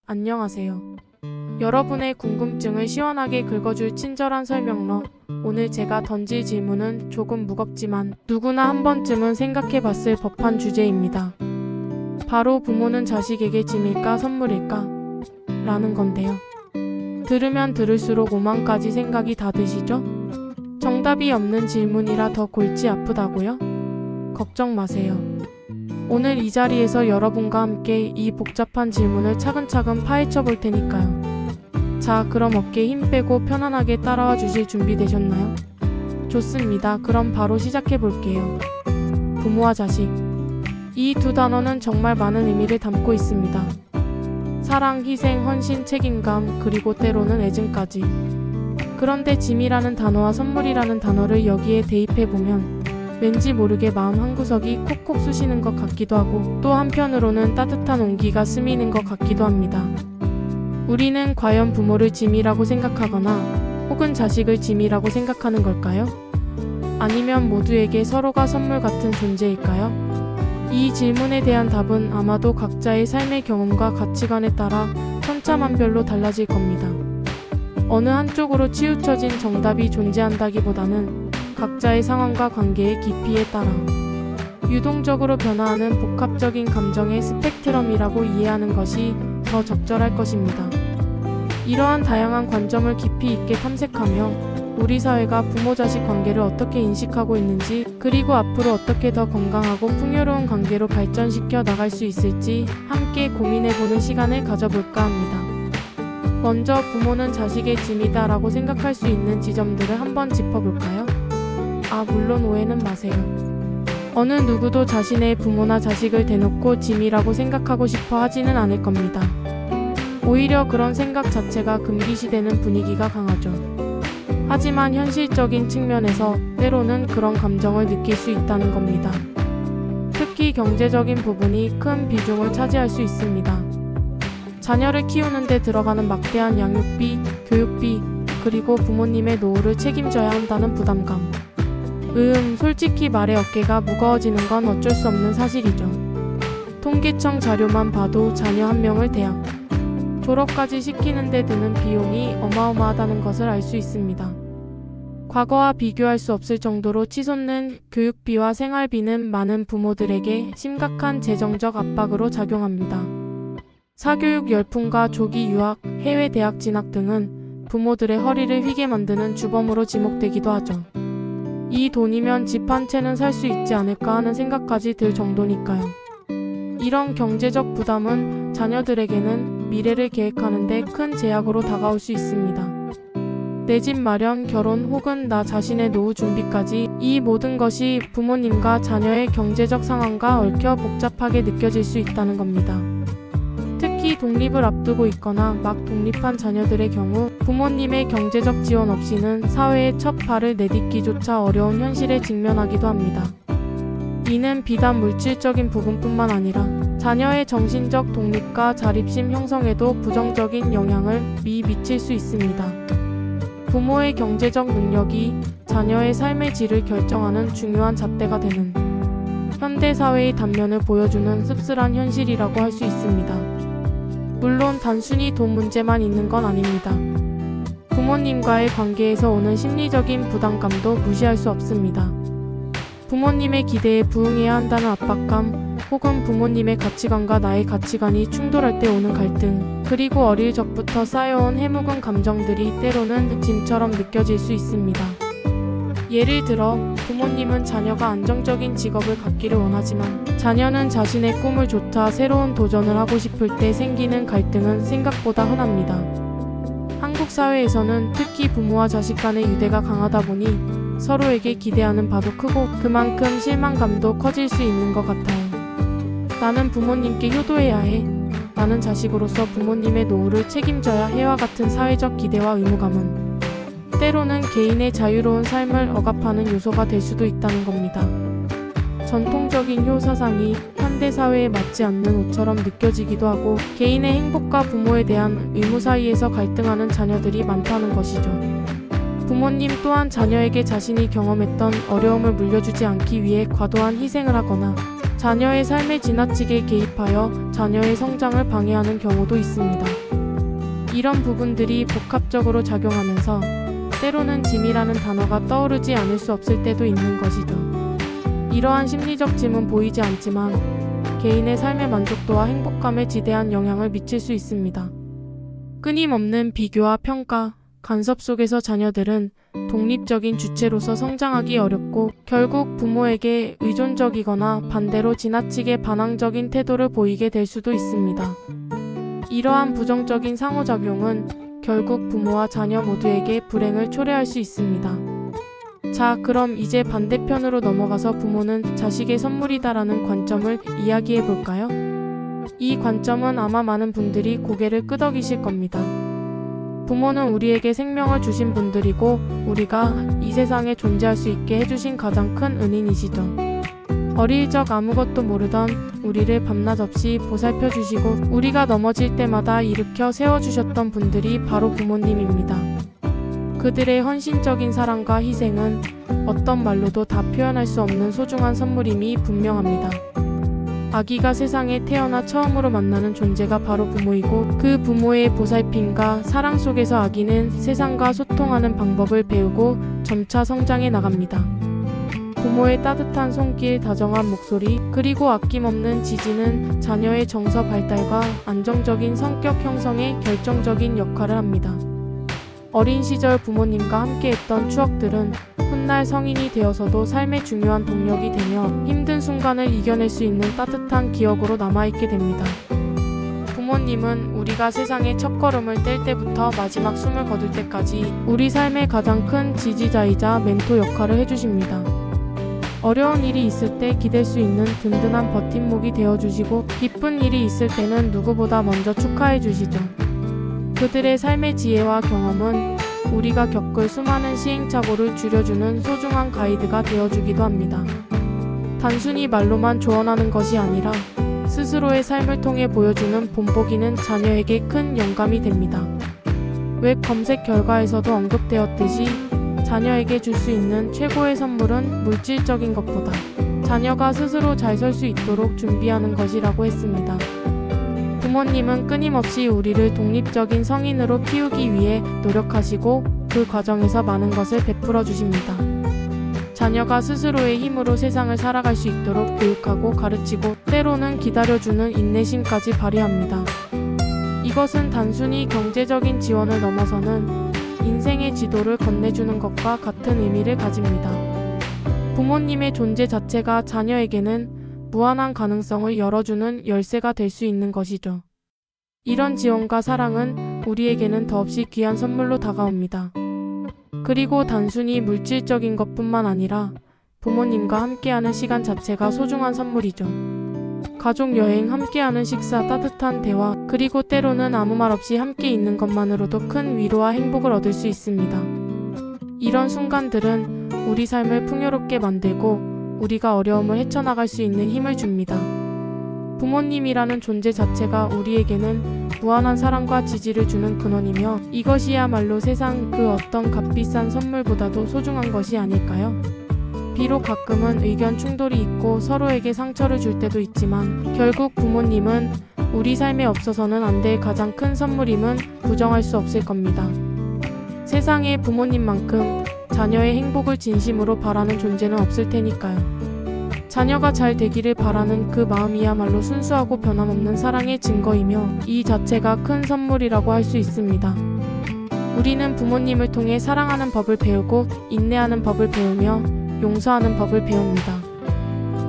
안녕하세요. 여러분의 궁금증을 시원하게 긁어줄 친절한 설명러. 오늘 제가 던질 질문은 조금 무겁지만 누구나 한 번쯤은 생각해봤을 법한 주제입니다. 바로 부모는 자식에게 짐일까 선물일까? 라는 건데요. 들으면 들을수록 오만까지 생각이 다 드시죠? 정답이 없는 질문이라 더 골치 아프다고요? 걱정 마세요. 오늘 이 자리에서 여러분과 함께 이 복잡한 질문을 차근차근 파헤쳐 볼 테니까요. 자, 그럼 어깨 힘 빼고 편안하게 따라와 주실 준비 되셨나요? 좋습니다. 그럼 바로 시작해 볼게요. 부모와 자식. 이 두 단어는 정말 많은 의미를 담고 있습니다. 사랑, 희생, 헌신, 책임감, 그리고 때로는 애증까지. 그런데 짐이라는 단어와 선물이라는 단어를 여기에 대입해보면 왠지 모르게 마음 한구석이 콕콕 쑤시는 것 같기도 하고 또 한편으로는 따뜻한 온기가 스미는 것 같기도 합니다. 우리는 과연 부모를 짐이라고 생각하거나 혹은 자식을 짐이라고 생각하는 걸까요? 아니면 모두에게 서로가 선물 같은 존재일까요? 이 질문에 대한 답은 아마도 각자의 삶의 경험과 가치관에 따라 천차만별로 달라질 겁니다. 어느 한쪽으로 치우쳐진 정답이 존재한다기보다는 각자의 상황과 관계의 깊이에 따라 유동적으로 변화하는 복합적인 감정의 스펙트럼이라고 이해하는 것이 더 적절할 것입니다. 이러한 다양한 관점을 깊이 있게 탐색하며 우리 사회가 부모-자식 관계를 어떻게 인식하고 있는지 그리고 앞으로 어떻게 더 건강하고 풍요로운 관계로 발전시켜 나갈 수 있을지 함께 고민해보는 시간을 가져볼까 합니다. 먼저 부모는 자식의 짐이다 라고 생각할 수 있는 지점들을 한번 짚어볼까요? 물론 오해는 마세요. 어느 누구도 자신의 부모나 자식을 대놓고 짐이라고 생각하고 싶어 하지는 않을 겁니다. 오히려 그런 생각 자체가 금기시되는 분위기가 강하죠. 하지만 현실적인 측면에서 때로는 그런 감정을 느낄 수 있다는 겁니다. 특히 경제적인 부분이 큰 비중을 차지할 수 있습니다. 자녀를 키우는 데 들어가는 막대한 양육비, 교육비, 그리고 부모님의 노후를 책임져야 한다는 부담감. 솔직히 말해 어깨가 무거워지는 건 어쩔 수 없는 사실이죠. 통계청 자료만 봐도 자녀 한 명을 대학, 졸업까지 시키는 데 드는 비용이 어마어마하다는 것을 알 수 있습니다. 과거와 비교할 수 없을 정도로 치솟는 교육비와 생활비는 많은 부모들에게 심각한 재정적 압박으로 작용합니다. 사교육 열풍과 조기 유학, 해외 대학 진학 등은 부모들의 허리를 휘게 만드는 주범으로 지목되기도 하죠. 이 돈이면 집 한 채는 살 수 있지 않을까 하는 생각까지 들 정도니까요. 이런 경제적 부담은 자녀들에게는 미래를 계획하는 데 큰 제약으로 다가올 수 있습니다. 내 집 마련, 결혼 혹은 나 자신의 노후 준비까지 이 모든 것이 부모님과 자녀의 경제적 상황과 얽혀 복잡하게 느껴질 수 있다는 겁니다. 특히 독립을 앞두고 있거나 막 독립한 자녀들의 경우 부모님의 경제적 지원 없이는 사회에 첫 발을 내딛기조차 어려운 현실에 직면하기도 합니다. 이는 비단 물질적인 부분뿐만 아니라 자녀의 정신적 독립과 자립심 형성에도 부정적인 영향을 미칠 수 있습니다. 부모의 경제적 능력이 자녀의 삶의 질을 결정하는 중요한 잣대가 되는 현대사회의 단면을 보여주는 씁쓸한 현실이라고 할 수 있습니다. 물론 단순히 돈 문제만 있는 건 아닙니다. 부모님과의 관계에서 오는 심리적인 부담감도 무시할 수 없습니다. 부모님의 기대에 부응해야 한다는 압박감, 혹은 부모님의 가치관과 나의 가치관이 충돌할 때 오는 갈등, 그리고 어릴 적부터 쌓여온 해묵은 감정들이 때로는 짐처럼 느껴질 수 있습니다. 예를 들어 부모님은 자녀가 안정적인 직업을 갖기를 원하지만 자녀는 자신의 꿈을 조차 새로운 도전을 하고 싶을 때 생기는 갈등은 생각보다 흔합니다. 한국 사회에서는 특히 부모와 자식 간의 유대가 강하다 보니 서로에게 기대하는 바도 크고 그만큼 실망감도 커질 수 있는 것 같아요. 나는 부모님께 효도해야 해. 나는 자식으로서 부모님의 노후를 책임져야 해와 같은 사회적 기대와 의무감은 때로는 개인의 자유로운 삶을 억압하는 요소가 될 수도 있다는 겁니다. 전통적인 효 사상이 현대사회에 맞지 않는 옷처럼 느껴지기도 하고 개인의 행복과 부모에 대한 의무 사이에서 갈등하는 자녀들이 많다는 것이죠. 부모님 또한 자녀에게 자신이 경험했던 어려움을 물려주지 않기 위해 과도한 희생을 하거나 자녀의 삶에 지나치게 개입하여 자녀의 성장을 방해하는 경우도 있습니다. 이런 부분들이 복합적으로 작용하면서 때로는 짐이라는 단어가 떠오르지 않을 수 없을 때도 있는 것이죠. 이러한 심리적 짐은 보이지 않지만 개인의 삶의 만족도와 행복감에 지대한 영향을 미칠 수 있습니다. 끊임없는 비교와 평가, 간섭 속에서 자녀들은 독립적인 주체로서 성장하기 어렵고 결국 부모에게 의존적이거나 반대로 지나치게 반항적인 태도를 보이게 될 수도 있습니다. 이러한 부정적인 상호작용은 결국 부모와 자녀 모두에게 불행을 초래할 수 있습니다. 자, 그럼 이제 반대편으로 넘어가서 부모는 자식의 선물이다라는 관점을 이야기해 볼까요? 이 관점은 아마 많은 분들이 고개를 끄덕이실 겁니다. 부모는 우리에게 생명을 주신 분들이고 우리가 이 세상에 존재할 수 있게 해주신 가장 큰 은인이시죠. 어릴 적 아무것도 모르던 우리를 밤낮 없이 보살펴 주시고 우리가 넘어질 때마다 일으켜 세워주셨던 분들이 바로 부모님입니다. 그들의 헌신적인 사랑과 희생은 어떤 말로도 다 표현할 수 없는 소중한 선물임이 분명합니다. 아기가 세상에 태어나 처음으로 만나는 존재가 바로 부모이고 그 부모의 보살핌과 사랑 속에서 아기는 세상과 소통하는 방법을 배우고 점차 성장해 나갑니다. 부모의 따뜻한 손길, 다정한 목소리, 그리고 아낌없는 지지는 자녀의 정서 발달과 안정적인 성격 형성에 결정적인 역할을 합니다. 어린 시절 부모님과 함께했던 추억들은 훗날 성인이 되어서도 삶의 중요한 동력이 되며 힘든 순간을 이겨낼 수 있는 따뜻한 기억으로 남아있게 됩니다. 부모님은 우리가 세상에 첫걸음을 뗄 때부터 마지막 숨을 거둘 때까지 우리 삶의 가장 큰 지지자이자 멘토 역할을 해주십니다. 어려운 일이 있을 때 기댈 수 있는 든든한 버팀목이 되어주시고 기쁜 일이 있을 때는 누구보다 먼저 축하해주시죠. 그들의 삶의 지혜와 경험은 우리가 겪을 수많은 시행착오를 줄여주는 소중한 가이드가 되어주기도 합니다. 단순히 말로만 조언하는 것이 아니라 스스로의 삶을 통해 보여주는 본보기는 자녀에게 큰 영감이 됩니다. 웹 검색 결과에서도 언급되었듯이 자녀에게 줄 수 있는 최고의 선물은 물질적인 것보다 자녀가 스스로 잘 설 수 있도록 준비하는 것이라고 했습니다. 부모님은 끊임없이 우리를 독립적인 성인으로 키우기 위해 노력하시고 그 과정에서 많은 것을 베풀어 주십니다. 자녀가 스스로의 힘으로 세상을 살아갈 수 있도록 교육하고 가르치고 때로는 기다려주는 인내심까지 발휘합니다. 이것은 단순히 경제적인 지원을 넘어서는 인생의 지도를 건네주는 것과 같은 의미를 가집니다. 부모님의 존재 자체가 자녀에게는 무한한 가능성을 열어주는 열쇠가 될 수 있는 것이죠. 이런 지원과 사랑은 우리에게는 더없이 귀한 선물로 다가옵니다. 그리고 단순히 물질적인 것뿐만 아니라 부모님과 함께하는 시간 자체가 소중한 선물이죠. 가족 여행, 함께하는 식사, 따뜻한 대화, 그리고 때로는 아무 말 없이 함께 있는 것만으로도 큰 위로와 행복을 얻을 수 있습니다. 이런 순간들은 우리 삶을 풍요롭게 만들고 우리가 어려움을 헤쳐나갈 수 있는 힘을 줍니다. 부모님이라는 존재 자체가 우리에게는 무한한 사랑과 지지를 주는 근원이며 이것이야말로 세상 그 어떤 값비싼 선물보다도 소중한 것이 아닐까요? 비록 가끔은 의견 충돌이 있고 서로에게 상처를 줄 때도 있지만 결국 부모님은 우리 삶에 없어서는 안 될 가장 큰 선물임은 부정할 수 없을 겁니다. 세상에 부모님만큼 자녀의 행복을 진심으로 바라는 존재는 없을 테니까요. 자녀가 잘 되기를 바라는 그 마음이야말로 순수하고 변함없는 사랑의 증거이며 이 자체가 큰 선물이라고 할 수 있습니다. 우리는 부모님을 통해 사랑하는 법을 배우고 인내하는 법을 배우며 용서하는 법을 배웁니다.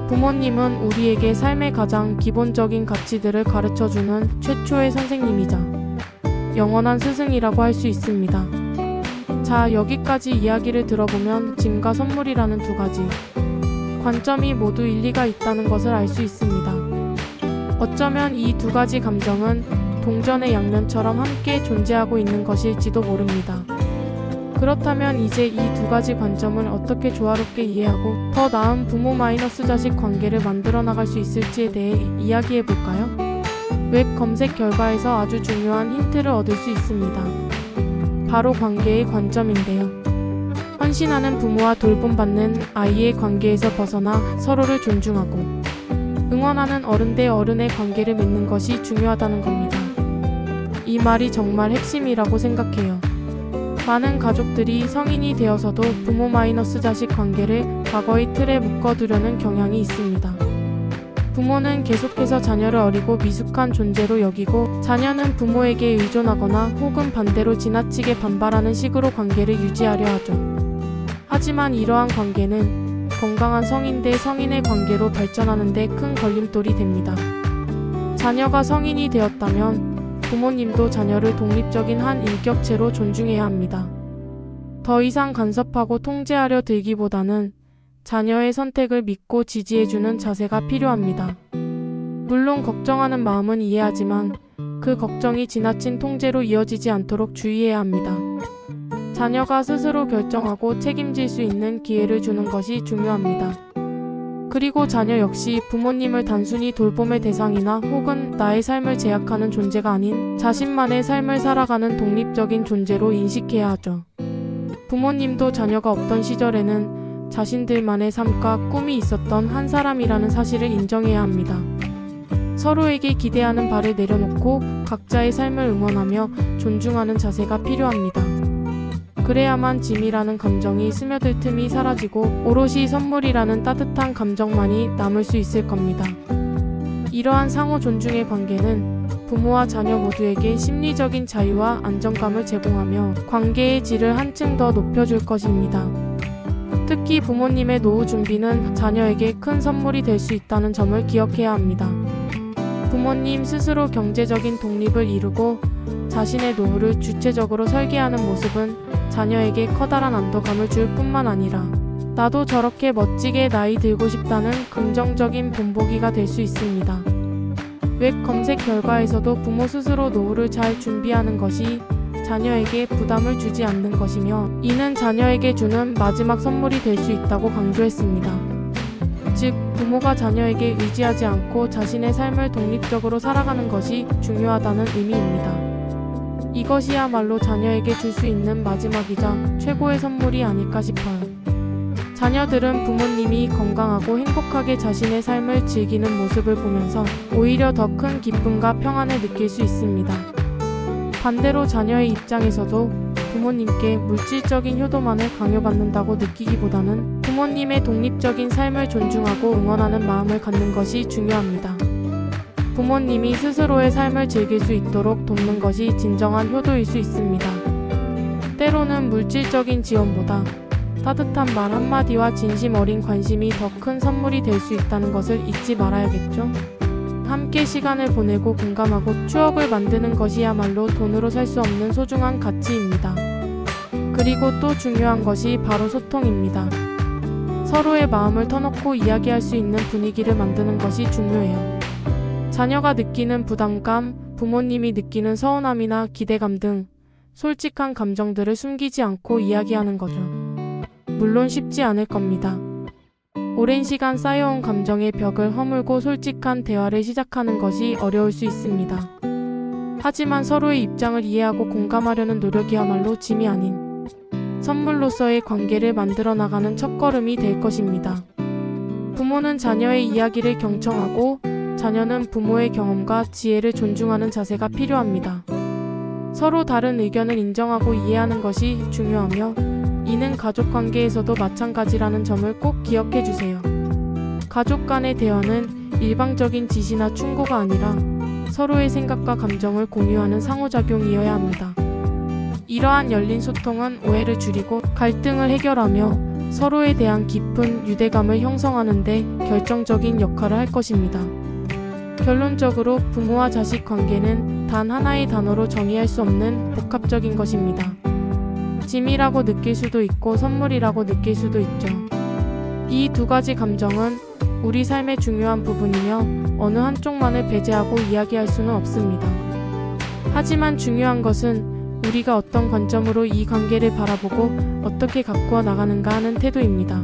부모님은 우리에게 삶의 가장 기본적인 가치들을 가르쳐주는 최초의 선생님이자 영원한 스승이라고 할 수 있습니다. 자, 여기까지 이야기를 들어보면 짐과 선물이라는 두 가지 관점이 모두 일리가 있다는 것을 알 수 있습니다. 어쩌면 이 두 가지 감정은 동전의 양면처럼 함께 존재하고 있는 것일지도 모릅니다. 그렇다면 이제 이 두 가지 관점을 어떻게 조화롭게 이해하고 더 나은 부모 자식 관계를 만들어 나갈 수 있을지에 대해 이야기해 볼까요? 웹 검색 결과에서 아주 중요한 힌트를 얻을 수 있습니다. 바로 관계의 관점인데요. 헌신하는 부모와 돌봄받는 아이의 관계에서 벗어나 서로를 존중하고 응원하는 어른 대 어른의 관계를 맺는 것이 중요하다는 겁니다. 이 말이 정말 핵심이라고 생각해요. 많은 가족들이 성인이 되어서도 부모 마이너스 자식 관계를 과거의 틀에 묶어두려는 경향이 있습니다. 부모는 계속해서 자녀를 어리고 미숙한 존재로 여기고 자녀는 부모에게 의존하거나 혹은 반대로 지나치게 반발하는 식으로 관계를 유지하려 하죠. 하지만 이러한 관계는 건강한 성인 대 성인의 관계로 발전하는 데 큰 걸림돌이 됩니다. 자녀가 성인이 되었다면 부모님도 자녀를 독립적인 한 인격체로 존중해야 합니다. 더 이상 간섭하고 통제하려 들기보다는 자녀의 선택을 믿고 지지해주는 자세가 필요합니다. 물론 걱정하는 마음은 이해하지만 그 걱정이 지나친 통제로 이어지지 않도록 주의해야 합니다. 자녀가 스스로 결정하고 책임질 수 있는 기회를 주는 것이 중요합니다. 그리고 자녀 역시 부모님을 단순히 돌봄의 대상이나 혹은 나의 삶을 제약하는 존재가 아닌 자신만의 삶을 살아가는 독립적인 존재로 인식해야 하죠. 부모님도 자녀가 없던 시절에는 자신들만의 삶과 꿈이 있었던 한 사람이라는 사실을 인정해야 합니다. 서로에게 기대하는 바를 내려놓고 각자의 삶을 응원하며 존중하는 자세가 필요합니다. 그래야만 짐이라는 감정이 스며들 틈이 사라지고 오롯이 선물이라는 따뜻한 감정만이 남을 수 있을 겁니다. 이러한 상호 존중의 관계는 부모와 자녀 모두에게 심리적인 자유와 안정감을 제공하며 관계의 질을 한층 더 높여줄 것입니다. 특히 부모님의 노후 준비는 자녀에게 큰 선물이 될 수 있다는 점을 기억해야 합니다. 부모님 스스로 경제적인 독립을 이루고 자신의 노후를 주체적으로 설계하는 모습은 자녀에게 커다란 안도감을 줄 뿐만 아니라 나도 저렇게 멋지게 나이 들고 싶다는 긍정적인 본보기가 될 수 있습니다. 웹 검색 결과에서도 부모 스스로 노후를 잘 준비하는 것이 자녀에게 부담을 주지 않는 것이며 이는 자녀에게 주는 마지막 선물이 될 수 있다고 강조했습니다. 즉, 부모가 자녀에게 의지하지 않고 자신의 삶을 독립적으로 살아가는 것이 중요하다는 의미입니다. 이것이야말로 자녀에게 줄 수 있는 마지막이자 최고의 선물이 아닐까 싶어요. 자녀들은 부모님이 건강하고 행복하게 자신의 삶을 즐기는 모습을 보면서 오히려 더 큰 기쁨과 평안을 느낄 수 있습니다. 반대로 자녀의 입장에서도 부모님께 물질적인 효도만을 강요받는다고 느끼기보다는 부모님의 독립적인 삶을 존중하고 응원하는 마음을 갖는 것이 중요합니다. 부모님이 스스로의 삶을 즐길 수 있도록 돕는 것이 진정한 효도일 수 있습니다. 때로는 물질적인 지원보다 따뜻한 말 한마디와 진심 어린 관심이 더 큰 선물이 될 수 있다는 것을 잊지 말아야겠죠? 함께 시간을 보내고 공감하고 추억을 만드는 것이야말로 돈으로 살 수 없는 소중한 가치입니다. 그리고 또 중요한 것이 바로 소통입니다. 서로의 마음을 터놓고 이야기할 수 있는 분위기를 만드는 것이 중요해요. 자녀가 느끼는 부담감, 부모님이 느끼는 서운함이나 기대감 등 솔직한 감정들을 숨기지 않고 이야기하는 거죠. 물론 쉽지 않을 겁니다. 오랜 시간 쌓여온 감정의 벽을 허물고 솔직한 대화를 시작하는 것이 어려울 수 있습니다. 하지만 서로의 입장을 이해하고 공감하려는 노력이야말로 짐이 아닌 선물로서의 관계를 만들어 나가는 첫걸음이 될 것입니다. 부모는 자녀의 이야기를 경청하고 자녀는 부모의 경험과 지혜를 존중하는 자세가 필요합니다. 서로 다른 의견을 인정하고 이해하는 것이 중요하며 이는 가족 관계에서도 마찬가지라는 점을 꼭 기억해 주세요. 가족 간의 대화는 일방적인 지시나 충고가 아니라 서로의 생각과 감정을 공유하는 상호작용이어야 합니다. 이러한 열린 소통은 오해를 줄이고 갈등을 해결하며 서로에 대한 깊은 유대감을 형성하는 데 결정적인 역할을 할 것입니다. 결론적으로 부모와 자식 관계는 단 하나의 단어로 정의할 수 없는 복합적인 것입니다. 짐이라고 느낄 수도 있고 선물이라고 느낄 수도 있죠. 이 두 가지 감정은 우리 삶의 중요한 부분이며 어느 한쪽만을 배제하고 이야기할 수는 없습니다. 하지만 중요한 것은 우리가 어떤 관점으로 이 관계를 바라보고 어떻게 가꾸어 나가는가 하는 태도입니다.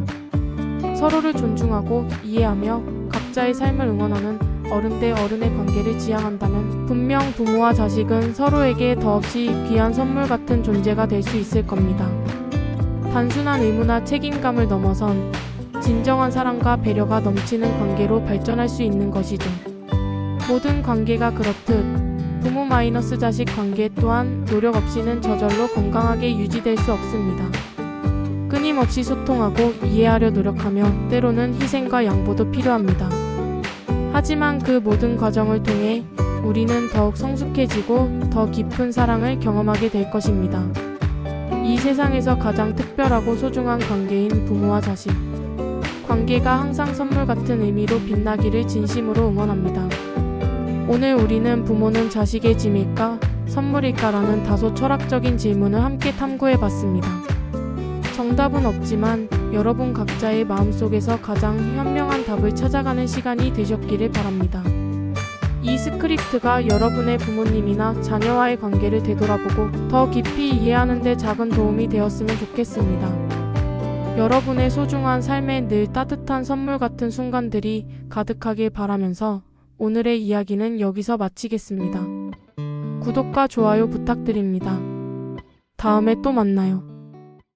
서로를 존중하고 이해하며 각자의 삶을 응원하는 어른 대 어른의 관계를 지향한다면 분명 부모와 자식은 서로에게 더없이 귀한 선물 같은 존재가 될 수 있을 겁니다. 단순한 의무나 책임감을 넘어선 진정한 사랑과 배려가 넘치는 관계로 발전할 수 있는 것이죠. 모든 관계가 그렇듯 부모 마이너스 자식 관계 또한 노력 없이는 저절로 건강하게 유지될 수 없습니다. 끊임없이 소통하고 이해하려 노력하며 때로는 희생과 양보도 필요합니다. 하지만 그 모든 과정을 통해 우리는 더욱 성숙해지고 더 깊은 사랑을 경험하게 될 것입니다. 이 세상에서 가장 특별하고 소중한 관계인 부모와 자식. 관계가 항상 선물 같은 의미로 빛나기를 진심으로 응원합니다. 오늘 우리는 부모는 자식의 짐일까, 선물일까라는 다소 철학적인 질문을 함께 탐구해 봤습니다. 정답은 없지만 여러분 각자의 마음속에서 가장 현명한 답을 찾아가는 시간이 되셨기를 바랍니다. 이 스크립트가 여러분의 부모님이나 자녀와의 관계를 되돌아보고 더 깊이 이해하는 데 작은 도움이 되었으면 좋겠습니다. 여러분의 소중한 삶에 늘 따뜻한 선물 같은 순간들이 가득하길 바라면서 오늘의 이야기는 여기서 마치겠습니다. 구독과 좋아요 부탁드립니다. 다음에 또 만나요.